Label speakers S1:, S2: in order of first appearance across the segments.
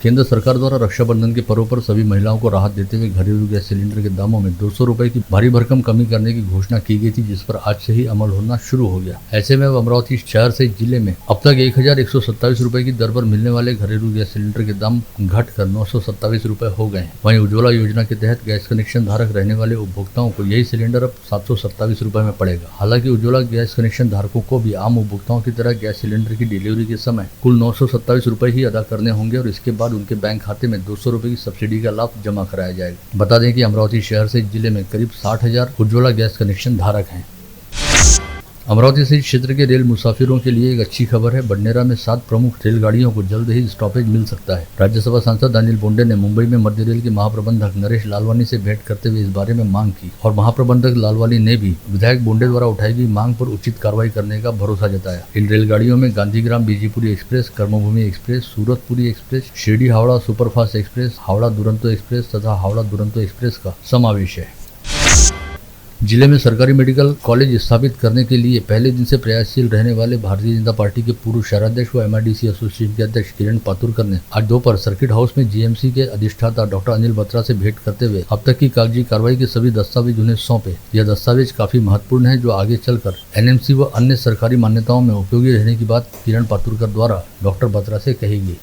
S1: केंद्र सरकार द्वारा रक्षाबंधन के पर्व पर सभी महिलाओं को राहत देते हुए घरेलू गैस सिलेंडर के दामों में 200 रुपए की भारी भरकम कमी करने की घोषणा की गई थी, जिस पर आज से ही अमल होना शुरू हो गया। ऐसे में अब अमरावती शहर से जिले में अब तक 1127 रुपए की दर पर मिलने वाले घरेलू गैस सिलेंडर के दाम घटकर 927 रुपए हो गए हैं। वहीं उज्ज्वला योजना के तहत गैस कनेक्शन धारक रहने वाले उपभोक्ताओं को यही सिलेंडर अब 727 रुपए में पड़ेगा। हालांकि उज्ज्वला गैस कनेक्शन धारकों को भी आम उपभोक्ताओं की तरह गैस सिलेंडर की डिलीवरी के समय कुल 927 रुपए ही अदा करने होंगे और इसके बाद उनके बैंक खाते में 200 रुपए की सब्सिडी का लाभ जमा कराया जाएगा। बता दें कि अमरावती शहर से जिले में करीब 60,000 उज्ज्वला गैस कनेक्शन धारक हैं। अमरावती सहित क्षेत्र के रेल मुसाफिरों के लिए एक अच्छी खबर है। बडनेरा में 7 प्रमुख रेलगाड़ियों को जल्द ही स्टॉपेज मिल सकता है। राज्यसभा सांसद अनिल बोंडे ने मुंबई में मध्य रेल के महाप्रबंधक नरेश लालवानी से भेंट करते हुए इस बारे में मांग की और महाप्रबंधक लालवानी ने भी विधायक बोंडे द्वारा उठाई गई मांग पर उचित कार्रवाई करने का भरोसा जताया। इन रेलगाड़ियों में गांधीग्राम बीजीपुरी express, Karmabhoomi express, Suratpuri express, Shirdi Howrah superfast express, Howrah Duronto express तथा हावड़ा दुरंतो एक्सप्रेस का समावेश है। जिले में सरकारी मेडिकल कॉलेज स्थापित करने के लिए पहले दिन से प्रयासशील रहने वाले भारतीय जनता पार्टी के पूर्व शहराध्यक्ष व एमआईडीसी एसोसिएशन के अध्यक्ष किरण पातुरकर ने आज दोपहर सर्किट हाउस में जीएमसी के अधिष्ठाता डॉक्टर अनिल बत्रा से भेंट करते हुए अब तक की कागजी कार्रवाई के सभी दस्तावेज उन्हें सौंपे। यह दस्तावेज काफी महत्वपूर्ण है जो आगे चलकर एनएमसी व अन्य सरकारी मान्यताओं में उपयोगी रहने की बात किरण पातुरकर द्वारा डॉक्टर बत्रा से कही गई।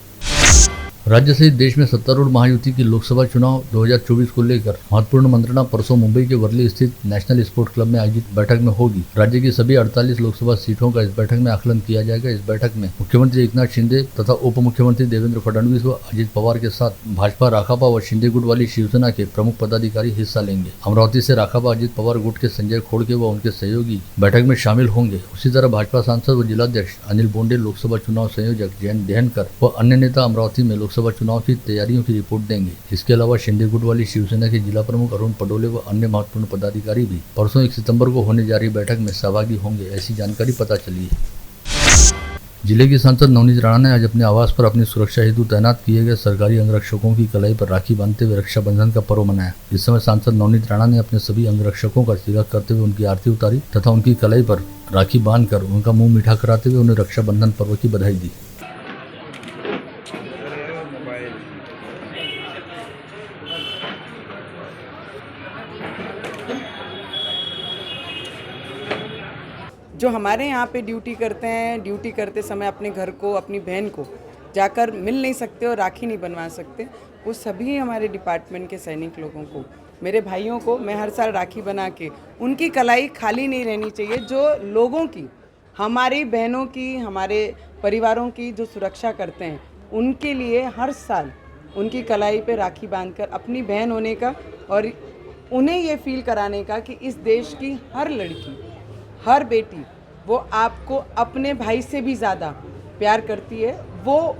S1: राज्य सहित देश में सत्तारूढ़ महायुति की लोकसभा चुनाव 2024 को लेकर महत्वपूर्ण मंत्रणा परसों मुंबई के वर्ली स्थित नेशनल स्पोर्ट क्लब में आयोजित बैठक में होगी। राज्य की सभी 48 लोकसभा सीटों का इस बैठक में आकलन किया जाएगा। इस बैठक में मुख्यमंत्री एकनाथ शिंदे तथा उप मुख्यमंत्री देवेंद्र फडणवीस व अजित पवार के साथ भाजपा राकापा व शिंदे गुट वाली शिवसेना के प्रमुख पदाधिकारी हिस्सा लेंगे। अमरावती से राकापा अजित पवार गुट के संजय खोड़के व उनके सहयोगी बैठक में शामिल होंगे। उसी तरह भाजपा सांसद व जिलाध्यक्ष अनिल बोंडे, लोकसभा चुनाव संयोजक जयंत देहनकर व अन्य नेता अमरावती में लोकसभा चुनाव की तैयारियों की रिपोर्ट देंगे। इसके अलावा शिंदे गुट वाली शिवसेना के जिला प्रमुख अरुण पडोले व अन्य महत्वपूर्ण पदाधिकारी भी परसों 1 सितंबर को होने जा रही बैठक में सहभागी होंगे, ऐसी जानकारी पता चली है। जिले की सांसद नवनीत राणा ने आज अपने आवास पर अपनी सुरक्षा हेतु तैनात किए गए सरकारी अंगरक्षकों की कलाई पर राखी बांधते हुए रक्षाबंधन का पर्व मनाया। इस समय सांसद नवनीत राणा ने अपने सभी अंगरक्षकों का तिलक करते हुए उनकी आरती उतारी तथा उनकी कलाई पर राखी बांधकर उनका मुंह मीठा कराते हुए उन्हें रक्षाबंधन पर्व की बधाई दी।
S2: जो हमारे यहाँ पे ड्यूटी करते हैं, ड्यूटी करते समय अपने घर को, अपनी बहन को जाकर मिल नहीं सकते और राखी नहीं बनवा सकते, वो सभी हमारे डिपार्टमेंट के सैनिक लोगों को, मेरे भाइयों को मैं हर साल राखी बना के उनकी कलाई खाली नहीं रहनी चाहिए। जो लोगों की, हमारी बहनों की, हमारे परिवारों की जो सुरक्षा करते हैं, उनके लिए हर साल उनकी कलाई पे राखी बांधकर अपनी बहन होने का और उन्हें ये फील कराने का कि इस देश की हर लड़की, हर बेटी वो आपको अपने भाई से भी ज़्यादा प्यार करती है, वो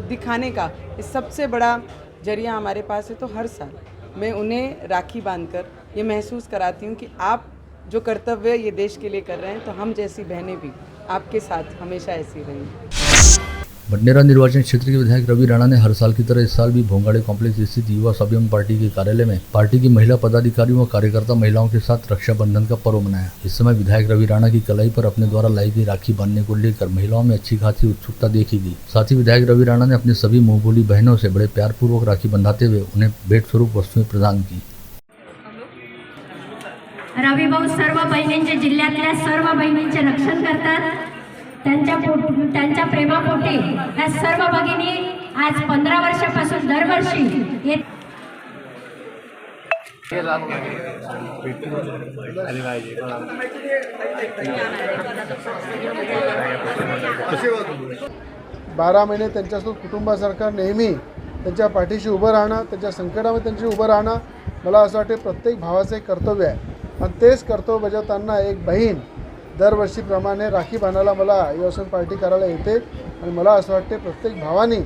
S2: दिखाने का ये सबसे बड़ा जरिया हमारे पास है। तो हर साल मैं उन्हें राखी बांधकर ये महसूस कराती हूँ कि आप जो कर्तव्य ये देश के लिए कर रहे हैं, तो हम जैसी बहनें भी आपके साथ हमेशा ऐसी रहेंगी।
S1: बडनेरा निर्वाचन क्षेत्र के विधायक रवि राणा ने हर साल की तरह इस साल भी भोंगाड़े कॉम्प्लेक्स स्थित युवा सभ्यम पार्टी के कार्यालय में पार्टी की महिला पदाधिकारियों व कार्यकर्ता महिलाओं के साथ रक्षाबंधन का पर्व मनाया। इस समय विधायक रवि राणा की कलाई पर अपने द्वारा लाई गई राखी बांधने को लेकर महिलाओं में अच्छी खासी उत्सुकता देखी गई। साथ ही विधायक रवि राणा ने अपनी सभी मुंहबोली बहनों से बड़े प्यार पूर्वक राखी बंधाते हुए उन्हें भेंट स्वरूप वस्तुएं प्रदान की।
S3: रवि भाऊ सर्व बहिणींचे, जिल्ह्यातल्या सर्व बहिणींचे रक्षण करतात। त्यांच्या प्रेमापोटी या सर्व भगिनी आज 15 वर्षापासून दरवर्षी
S4: बारा महिने त्यांच्यासोबत कुटुंबासारखा नेहमी त्यांच्या पाठीशी उभं राहणं, त्यांच्या संकटामध्ये त्यांची उभं राहणं, मला असं वाटते प्रत्येक भावाचं एक कर्तव्य आहे आणि तेच कर्तव्य बजावताना एक बहीण दरवर्षीप्रमाणे राखी बांधायला मला युवासन पार्टी करायला येते आणि मला असं वाटते प्रत्येक भावानी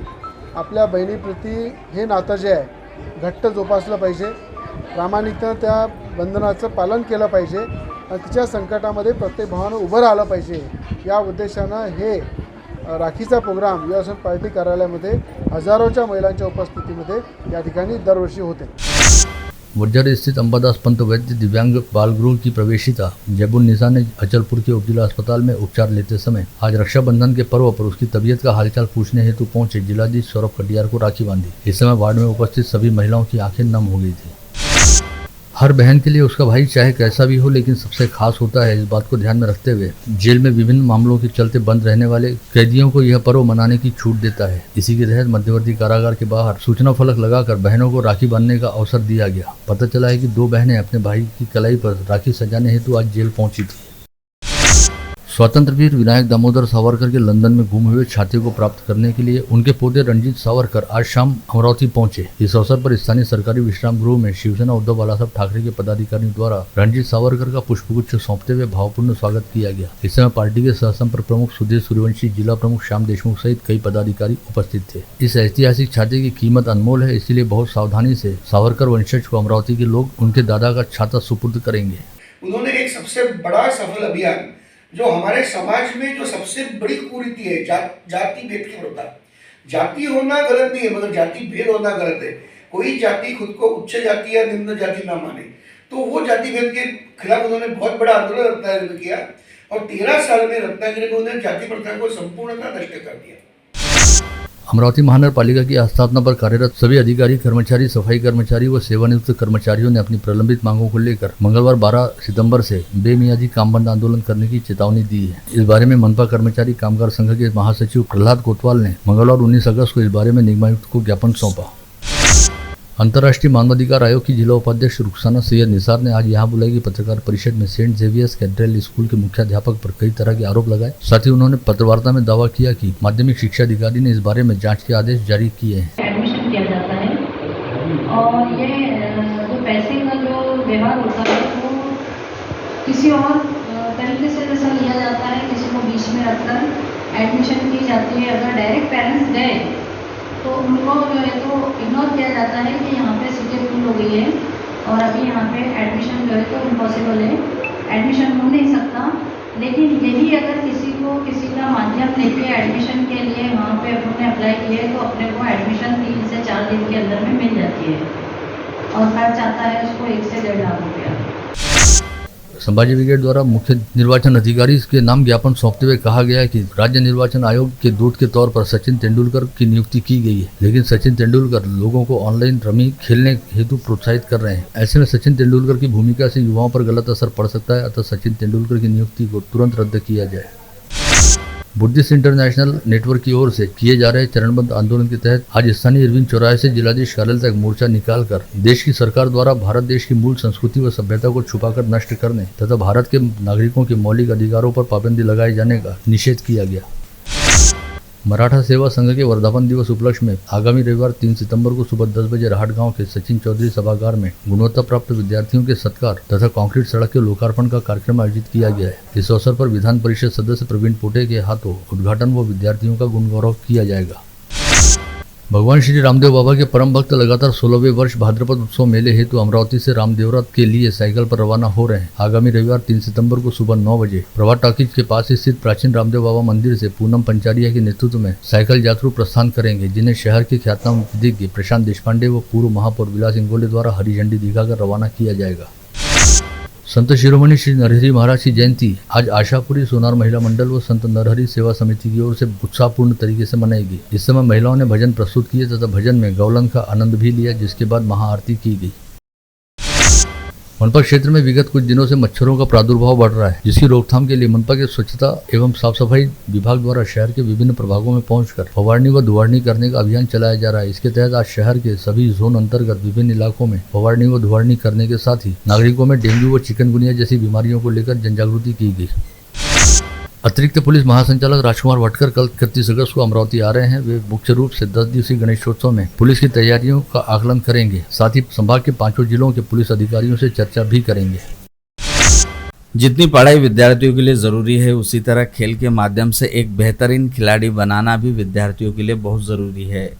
S4: आपल्या बहिणीप्रती हे नातं जे आहे घट्ट जोपासलं पाहिजे, प्रामाणिकतेने त्या बंधनाचं पालन केलं पाहिजे आणि तिच्या संकटामध्ये प्रत्येक भावानं उभं राहिलं पाहिजे। या उद्देशानं हे राखीचा प्रोग्राम युवासन पार्टी कार्यालयामध्ये हजारोच्या महिलांच्या उपस्थितीमध्ये या ठिकाणी दरवर्षी होते।
S1: वज्जर स्थित अंबादास पंत वैद्य दिव्यांग बाल गृह की प्रवेशिका जैबुल निसा ने अचलपुर के उपजिला अस्पताल में उपचार लेते समय आज रक्षाबंधन के पर्व पर उसकी तबीयत का हालचाल पूछने हेतु पहुंचे जिलाधीश सौरभ कटियार को राखी बांधी। इस समय वार्ड में उपस्थित सभी महिलाओं की आंखें नम हो गई थी। हर बहन के लिए उसका भाई चाहे कैसा भी हो लेकिन सबसे खास होता है। इस बात को ध्यान में रखते हुए जेल में विभिन्न मामलों के चलते बंद रहने वाले कैदियों को यह पर्व मनाने की छूट देता है। इसी के तहत मध्यवर्ती कारागार के बाहर सूचना फलक लगाकर बहनों को राखी बांधने का अवसर दिया गया। पता चला है कि 2 बहनें अपने भाई की कलाई पर राखी सजाने हेतु आज जेल पहुंची थी। स्वतंत्र वीर विनायक दामोदर सावरकर के लंदन में गुम हुए छाते को प्राप्त करने के लिए उनके पोते रणजीत सावरकर आज शाम अमरावती पहुंचे। इस अवसर पर स्थानीय सरकारी विश्राम गृह में शिवसेना उद्धव बालासाहेब ठाकरे के पदाधिकारियों द्वारा रणजीत सावरकर का पुष्पगुच्छ सौंपते हुए भावपूर्ण स्वागत किया गया। इस समय पार्टी के सहसंपर्क प्रमुख सुधीर सूर्यवंशी, जिला प्रमुख श्याम देशमुख सहित कई पदाधिकारी उपस्थित थे। इस ऐतिहासिक छाते की कीमत अनमोल है, इसलिए बहुत सावधानी से सावरकर वंशज को अमरावती के लोग उनके दादा का छाता सुपुर्द करेंगे।
S5: उन्होंने एक सबसे बड़ा सफल अभियान जो हमारे समाज में जो सबसे बड़ी कुरीति है जाति भेद की प्रथा। जाति होना गलत नहीं है मगर जाति भेद होना गलत है। कोई जाति खुद को उच्च जाति या निम्न जाति ना माने, तो वो जाति भेद के खिलाफ उन्होंने बहुत बड़ा आंदोलन रत्नागिरी में किया और 13 साल में रत्नागिरी में उन्होंने जाति प्रथा को संपूर्णतः नष्ट कर दिया।
S1: अमरावती महानगर पालिका की स्थापना पर कार्यरत सभी अधिकारी, कर्मचारी, सफाई कर्मचारी व सेवानिवृत्त कर्मचारियों ने अपनी प्रलंबित मांगों को लेकर मंगलवार 12 सितंबर से बेमियादी काम बंद आंदोलन करने की चेतावनी दी है। इस बारे में मनपा कर्मचारी कामगार संघ के महासचिव प्रहलाद कोतवाल ने मंगलवार 19 अगस्त को इस बारे में निगमायुक्त को ज्ञापन सौंपा। अंतर्राष्ट्रीय मानवाधिकार आयोग की जिला उपाध्यक्ष रुखसाना सैयद निसार ने आज यहाँ बुलाई गई पत्रकार परिषद में सेंट जेवियर्स कैथेड्रल स्कूल के मुख्याध्यापक पर कई तरह के आरोप लगाए। साथ ही उन्होंने पत्रवार्ता में दावा किया कि माध्यमिक शिक्षा अधिकारी ने इस बारे में जांच के आदेश जारी किए हैं।
S3: एडमिशन किया जाता है और ये जो पैसे का जो व्यवहार होता है वो किसी और तरीके से जैसा लिया जाता है, किसी को बीच में रखकर एडमिशन की जाती है। अगर डायरेक्ट पेरेंट्स गए तो उनको जो है तो इग्नोर किया जाता है कि यहाँ पे सीटें फुल हो गई है और अभी यहाँ पे एडमिशन जो है तो इम्पॉसिबल है, एडमिशन हो नहीं सकता। लेकिन यही अगर किसी को किसी का माध्यम लेके एडमिशन के लिए वहाँ पे अपने अप्लाई किए तो अपने को एडमिशन 3 से 4 दिन के अंदर में मिल जाती है और खर्च आता है उसको 1 से 1.5 लाख रुपया।
S1: संभाजी ब्रिगेड द्वारा मुख्य निर्वाचन अधिकारी के नाम ज्ञापन सौंपते हुए कहा गया है कि राज्य निर्वाचन आयोग के दूत के तौर पर सचिन तेंदुलकर की नियुक्ति की गई है, लेकिन सचिन तेंदुलकर लोगों को ऑनलाइन रमी खेलने हेतु प्रोत्साहित कर रहे हैं। ऐसे में सचिन तेंदुलकर की भूमिका से युवाओं पर गलत असर पड़ सकता है, अतः सचिन तेंदुलकर की नियुक्ति को तुरंत रद्द किया जाए। बुद्धिस्ट इंटरनेशनल नेटवर्क की ओर से किए जा रहे चरणबद्ध आंदोलन के तहत आज स्थानीय इरविन चौराहे से जिलाधीश कार्यालय तक मोर्चा निकालकर देश की सरकार द्वारा भारत देश की मूल संस्कृति व सभ्यता को छुपाकर नष्ट करने तथा भारत के नागरिकों के मौलिक अधिकारों पर पाबंदी लगाए जाने का निषेध किया गया। मराठा सेवा संघ के वर्धापन दिवस उपलक्ष्य में आगामी रविवार 3 सितंबर को सुबह 10 बजे राहट गांव के सचिन चौधरी सभागार में गुणवत्ता प्राप्त विद्यार्थियों के सत्कार तथा कंक्रीट सड़क के लोकार्पण का कार्यक्रम आयोजित किया गया है। इस अवसर पर विधान परिषद सदस्य प्रवीण पोटे के हाथों उद्घाटन व विद्यार्थियों का गुण गौरव किया जाएगा। भगवान श्री रामदेव बाबा के परम भक्त लगातार 16वें वर्ष भाद्रपद उत्सव मेले हेतु अमरावती से रामदेवरा के लिए साइकिल पर रवाना हो रहे हैं। आगामी रविवार 3 सितंबर को सुबह 9 बजे प्रभात टॉकीज के पास स्थित प्राचीन रामदेव बाबा मंदिर से पूनम पंचारिया के नेतृत्व में साइकिल यात्रु प्रस्थान करेंगे, जिन्हें शहर के ख्यातनाम विधिज्ञ प्रशांत देशपांडे व पूर्व महापौर विलास इंगोले द्वारा हरी झंडी दिखाकर रवाना किया जाएगा। संत शिरोमणि श्री नरहरि महाराज की जयंती आज आशापुरी सोनार महिला मंडल व संत नरहरि सेवा समिति की ओर से उत्साहपूर्ण तरीके से मनाएगी। इस समय महिलाओं ने भजन प्रस्तुत किए तथा भजन में गौलन का आनंद भी लिया, जिसके बाद महाआरती की गई। मनपा क्षेत्र में विगत कुछ दिनों से मच्छरों का प्रादुर्भाव बढ़ रहा है, जिसकी रोकथाम के लिए मनपा के स्वच्छता एवं साफ सफाई विभाग द्वारा शहर के विभिन्न प्रभागों में पहुंचकर फवारनी व धुआरनी करने का अभियान चलाया जा रहा है। इसके तहत आज शहर के सभी जोन अंतर्गत विभिन्न इलाकों में फवारनी व धुआरनी करने के साथ ही नागरिकों में डेंगू व चिकनगुनिया जैसी बीमारियों को लेकर जनजागृति की गई। अतिरिक्त पुलिस महासंचालक राजकुमार भटकर कल 31 अगस्त को अमरावती आ रहे हैं। वे मुख्य रूप से 10 दिवसीय गणेशोत्सव में पुलिस की तैयारियों का आकलन करेंगे, साथ ही संभाग के 5 जिलों के पुलिस अधिकारियों से चर्चा भी करेंगे।
S6: जितनी पढ़ाई विद्यार्थियों के लिए ज़रूरी है, उसी तरह खेल के माध्यम से एक बेहतरीन खिलाड़ी बनाना भी विद्यार्थियों के लिए बहुत ज़रूरी है।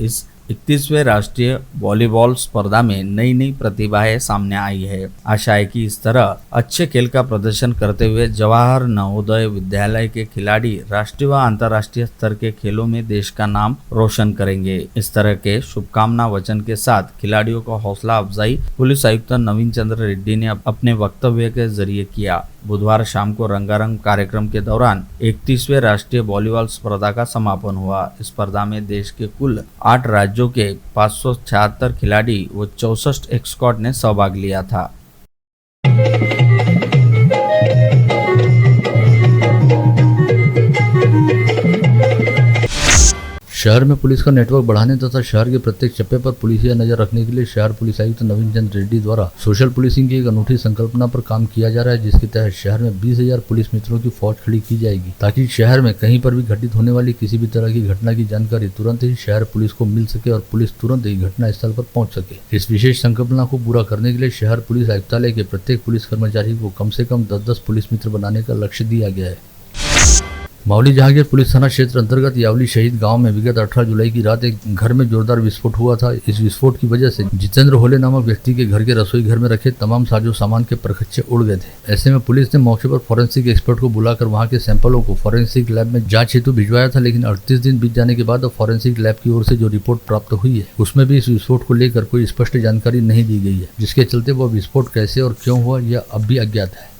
S6: इस 31वें राष्ट्रीय वॉलीबॉल स्पर्धा में नई नई प्रतिभाएं सामने आई है। आशा है कि इस तरह अच्छे खेल का प्रदर्शन करते हुए जवाहर नवोदय विद्यालय के खिलाड़ी राष्ट्रीय व अंतर्राष्ट्रीय स्तर के खेलों में देश का नाम रोशन करेंगे। इस तरह के शुभकामना वचन के साथ खिलाड़ियों को हौसला अफजाई पुलिस आयुक्त नवीन चंद्र रेड्डी ने अपने वक्तव्य के जरिए किया। बुधवार शाम को रंगारंग कार्यक्रम के दौरान 31वें राष्ट्रीय वॉलीबॉल स्पर्धा का समापन हुआ। इस स्पर्धा में देश के कुल 8 राज्यों के 576 खिलाड़ी व 64 एस्कॉर्ट ने सहभाग लिया था।
S1: शहर में पुलिस का नेटवर्क बढ़ाने तथा शहर के प्रत्येक चप्पे पर पुलिसिया नजर रखने के लिए शहर पुलिस आयुक्त नवीन चंद्र रेड्डी द्वारा सोशल पुलिसिंग की एक अनूठी संकल्पना पर काम किया जा रहा है, जिसके तहत शहर में 20,000 पुलिस मित्रों की फौज खड़ी की जाएगी, ताकि शहर में कहीं पर भी घटित होने वाली किसी भी तरह की घटना की जानकारी तुरंत ही शहर पुलिस को मिल सके और पुलिस तुरंत ही घटना स्थल पर पहुंच सके। इस विशेष संकल्पना को पूरा करने के लिए शहर पुलिस आयुक्तालय के प्रत्येक पुलिस कर्मचारी को कम से कम 10-10 पुलिस मित्र बनाने का लक्ष्य दिया गया है। मावली जहांगीर पुलिस थाना क्षेत्र अंतर्गत यावली शहीद गांव में विगत 18 जुलाई की रात एक घर में जोरदार विस्फोट हुआ था। इस विस्फोट की वजह से जितेंद्र होले नामक व्यक्ति के घर के रसोई घर में रखे तमाम साजो सामान के परखच्चे उड़ गए थे। ऐसे में पुलिस ने मौके पर फॉरेंसिक एक्सपर्ट को बुलाकर वहां के सैंपलों को फॉरेंसिक लैब में जांच हेतु भिजवाया था, लेकिन 38 दिन बीत जाने के बाद अब फॉरेंसिक लैब की ओर से जो रिपोर्ट प्राप्त हुई है उसमें भी इस विस्फोट को लेकर कोई स्पष्ट जानकारी नहीं दी गई है, जिसके चलते वह विस्फोट कैसे और क्यों हुआ यह अब भी अज्ञात है।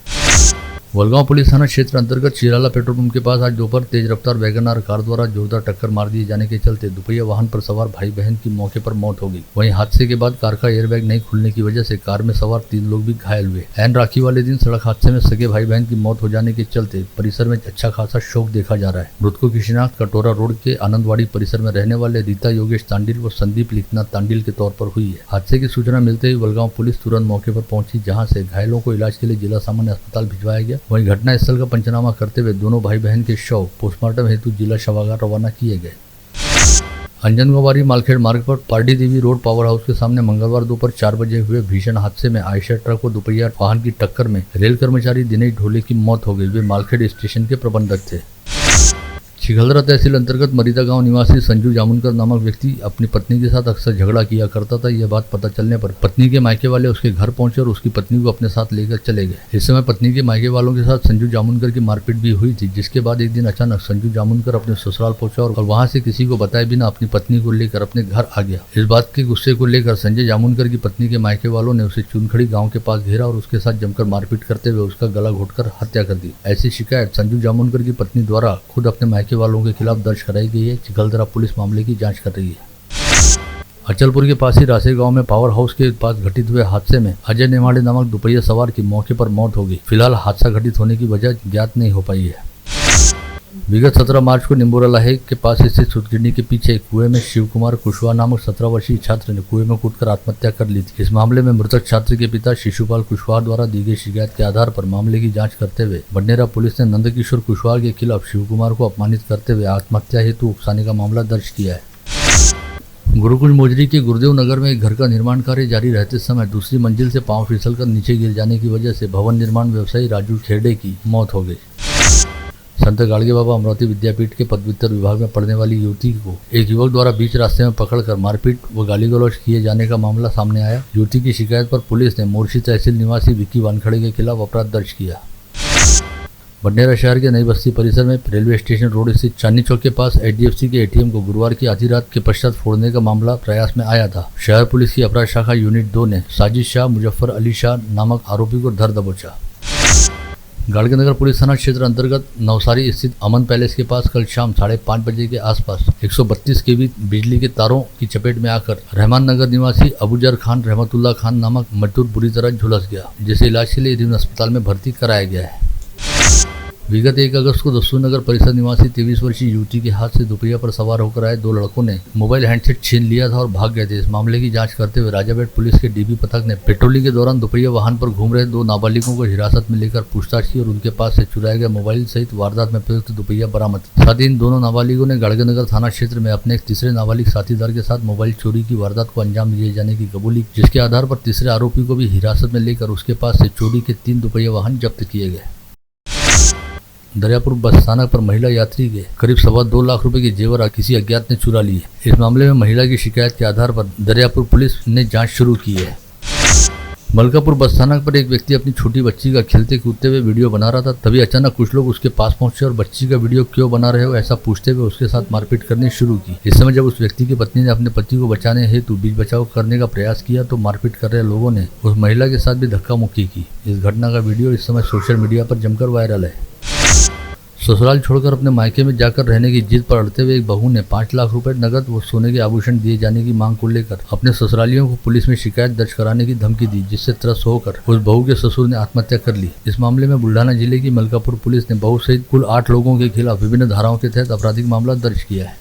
S1: वलगांव पुलिस थाना क्षेत्र अंतर्गत चिराला पेट्रोल पंप के पास आज दोपहर तेज रफ्तार वैगनआर कार द्वारा जोरदार टक्कर मार दिए जाने के चलते दुपहिया वाहन पर सवार भाई बहन की मौके पर मौत हो गई। वहीं हादसे के बाद कार का एयरबैग नहीं खुलने की वजह से कार में सवार 3 लोग भी घायल हुए। ऐन राखी वाले दिन सड़क हादसे में सगे भाई बहन की मौत हो जाने के चलते परिसर में अच्छा खासा शोक देखा जा रहा है। मृतकों की शिनाख्त कटोरा रोड के आनंदवाड़ी परिसर में रहने वाले रीता योगेश तांडिल व संदीप लिखनाथ तांडिल के तौर पर हुई है। हादसे की सूचना मिलते ही वलगांव पुलिस तुरंत मौके पर पहुंची, जहां से घायलों को इलाज के लिए जिला सामान्य अस्पताल भिजवाया गया। वहीं घटना स्थल का पंचनामा करते हुए दोनों भाई बहन के शव पोस्टमार्टम हेतु जिला शवागार रवाना किए गए। अंजनगवारी मालखेड़ मार्ग पर पारडी देवी रोड पावर हाउस के सामने मंगलवार दोपहर 4 बजे हुए भीषण हादसे में आयशर ट्रक व दोपहिया वाहन की टक्कर में रेल कर्मचारी दिनेश ढोले की मौत हो गई। वे मालखेड़ स्टेशन के प्रबंधक थे। छिखलदरा तहसील अंतर्गत मरीदा गांव निवासी संजू जामुनकर नामक व्यक्ति अपनी पत्नी के साथ अक्सर झगड़ा किया करता था। यह बात पता चलने पर पत्नी के मायके वाले उसके घर पहुंचे और उसकी पत्नी को अपने साथ लेकर चले गए। इस समय पत्नी के मायके वालों के साथ संजू जामुनकर की मारपीट भी हुई थी, जिसके बाद एक दिन अचानक संजू जामुनकर अपने ससुराल पहुंचा और वहां से किसी को बताए बिना अपनी पत्नी को लेकर अपने घर आ गया। इस बात के गुस्से को लेकर संजय जामुनकर की पत्नी के मायके वालों ने उसे चुनखड़ी गाँव के पास घेरा और उसके साथ जमकर मारपीट करते हुए उसका गला घोटकर हत्या कर दी। ऐसी शिकायत संजू जामुनकर की पत्नी द्वारा खुद अपने मायके वालों के खिलाफ दर्ज कराई गई है। छिखलदरा पुलिस मामले की जांच कर रही है। अचलपुर के पास ही रासे गांव में पावर हाउस के पास घटित हुए हादसे में अजय नेमाड़े नामक दोपहिया सवार की मौके पर मौत हो गई। फिलहाल हादसा घटित होने की वजह ज्ञात नहीं हो पाई है। विगत 17 मार्च को निम्बोरा लाहे के पास स्थित सुतगिरनी के पीछे कुएं में शिव कुमार कुशवाहा नामक 17 वर्षीय छात्र ने कुएं में कूदकर आत्महत्या कर ली थी। इस मामले में मृतक छात्र के पिता शिशुपाल कुशवाहा द्वारा दी गई शिकायत के आधार पर मामले की जांच करते हुए बडनेरा पुलिस ने नंदकिशोर कुशवाहा के खिलाफ शिव कुमार को अपमानित करते हुए आत्महत्या हेतु उकसाने का मामला दर्ज किया है। गुरुकुल मोजरी के गुरुदेव नगर में एक घर का निर्माण कार्य जारी रहते समय दूसरी मंजिल से पांव फिसलकर नीचे गिर जाने की वजह से भवन निर्माण व्यवसायी राजू खेड़े की मौत हो गई। संत गाड़गे बाबा अमरावती विद्यापीठ के पदव्युत्तर विभाग में पढ़ने वाली युवती को एक युवक द्वारा बीच रास्ते में पकड़कर मारपीट व गाली गलौज किए जाने का मामला सामने आया। युवती की शिकायत पर पुलिस ने मोर्शी तहसील निवासी विक्की वानखड़े के खिलाफ अपराध दर्ज किया। बडनेरा शहर के नई बस्ती परिसर में रेलवे स्टेशन रोड स्थित चांदनी चौक के पास HDFC के ATM को गुरुवार की आधी रात के पश्चात फोड़ने का मामला प्रयास में आया था। शहर पुलिस की अपराध शाखा यूनिट 2 ने साजिद शाह मुजफ्फर अली शाह नामक आरोपी को धर दबोचा। गाड़गेनगर पुलिस थाना क्षेत्र अंतर्गत नवसारी स्थित अमन पैलेस के पास कल शाम 5:30 बजे के आसपास 132 kV बिजली के तारों की चपेट में आकर रहमान नगर निवासी अबूजर खान रहमतुल्लाह खान नामक मजदूर बुरी तरह झुलस गया, जिसे इलाज के लिए रिम्स अस्पताल में भर्ती कराया गया है। विगत 1 अगस्त को दस्तूर नगर परिसर निवासी 23 वर्षीय युवती के हाथ से दोपहिया पर सवार होकर आए 2 लड़कों ने मोबाइल हैंडसेट छीन लिया था और भाग गए थे। इस मामले की जांच करते हुए राजाबेट पुलिस के DB पथक ने पेट्रोलिंग के दौरान दोपहिया वाहन पर घूम रहे 2 नाबालिगों को हिरासत में लेकर पूछताछ की और उनके पास से चुराए गए मोबाइल सहित वारदात में प्रयुक्त दोपहिया बरामद। साथ ही इन दोनों नाबालिगों ने गाड़गेनगर थाना क्षेत्र में अपने एक तीसरे नाबालिग साथीदार के साथ मोबाइल चोरी की वारदात को अंजाम दिए जाने की कबूली, जिसके आधार पर तीसरे आरोपी को भी हिरासत में लेकर उसके पास से चोरी के 3 दोपहिया वाहन जब्त किए गए। दरियापुर बस स्थानक पर महिला यात्री के करीब 2.25 लाख रुपए के जेवर किसी अज्ञात ने चुरा लिए। इस मामले में महिला की शिकायत के आधार पर दरियापुर पुलिस ने जांच शुरू की है। मलकापुर बस स्थानक पर एक व्यक्ति अपनी छोटी बच्ची का खेलते कूदते हुए वीडियो बना रहा था। तभी अचानक कुछ लोग उसके पास पहुंचे और बच्ची का वीडियो क्यों बना रहे हो ऐसा पूछते हुए उसके साथ मारपीट करनी शुरू की। इस समय जब उस व्यक्ति की पत्नी ने अपने पति को बचाने हेतु बीच बचाव करने का प्रयास किया तो मारपीट कर रहे लोगों ने उस महिला के साथ भी धक्का मुक्की की। इस घटना का वीडियो इस समय सोशल मीडिया पर जमकर वायरल है। ससुराल छोड़कर अपने मायके में जाकर रहने की जिद पर अड़ते हुए एक बहू ने 5 लाख रुपए नकद व सोने के आभूषण दिए जाने की मांग को लेकर अपने ससुरालियों को पुलिस में शिकायत दर्ज कराने की धमकी दी, जिससे त्रस्त होकर उस बहू के ससुर ने आत्महत्या कर ली। इस मामले में बुल्ढाना जिले की मलकापुर पुलिस ने बहू सहित कुल 8 लोगों के खिलाफ विभिन्न धाराओं के तहत आपराधिक मामला दर्ज किया है।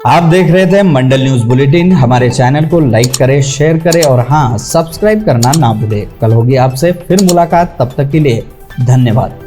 S7: आप देख रहे थे मंडल न्यूज बुलेटिन। हमारे चैनल को लाइक करें, शेयर करें और हाँ, सब्सक्राइब करना ना भूलें। कल होगी आपसे फिर मुलाकात, तब तक के लिए धन्यवाद।